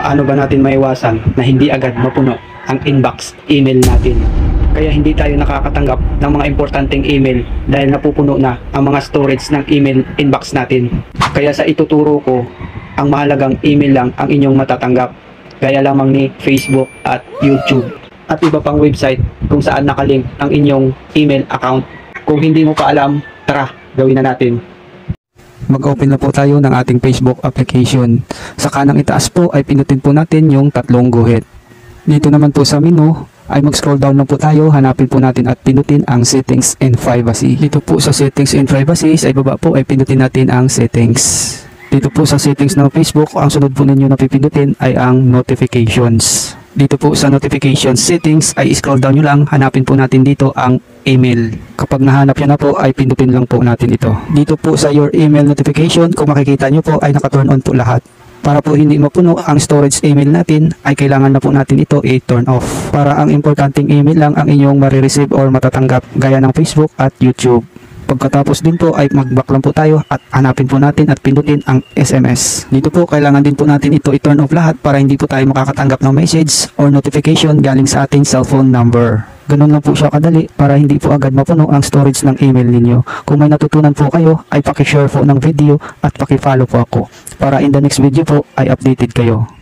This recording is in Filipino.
Paano ba natin maiwasan na hindi agad mapuno ang inbox email natin? Kaya hindi tayo nakakatanggap ng mga importanteng email dahil napupuno na ang mga storage ng email inbox natin. Kaya sa ituturo ko, ang mahalagang email lang ang inyong matatanggap. Gaya lamang ni Facebook at YouTube at iba pang website kung saan nakalink ang inyong email account. Kung hindi mo pa alam, tara, gawin na natin. Mag-open na po tayo ng ating Facebook application. Sa kanang itaas po ay pinutin po natin yung tatlong guhit. Dito naman po sa menu ay mag-scroll down lang po tayo, hanapin po natin at pinutin ang settings and privacy. Dito po sa settings and privacy sa ibaba po ay pinutin natin ang settings. Dito po sa settings ng Facebook, ang sunod po ninyo na pipindutin ay ang notifications. Dito po sa notification settings ay scroll down nyo lang, hanapin po natin dito ang email. Kapag nahanap nyo na po ay pindutin lang po natin ito. Dito po sa your email notification, kung makikita nyo po ay naka-turn on po lahat. Para po hindi mapuno ang storage email natin ay kailangan na po natin ito i-turn off. Para ang importanteng email lang ang inyong marireceive or matatanggap gaya ng Facebook at YouTube. Pagkatapos din po ay mag-back lang po tayo at hanapin po natin at pindutin ang SMS. Dito po kailangan din po natin ito i-turn off lahat para hindi po tayo makakatanggap ng message or notification galing sa ating cellphone number. Ganun lang po siya kadali para hindi po agad mapuno ang storage ng email ninyo. Kung may natutunan po kayo ay paki-share po ng video at paki-follow po ako para in the next video po ay updated kayo.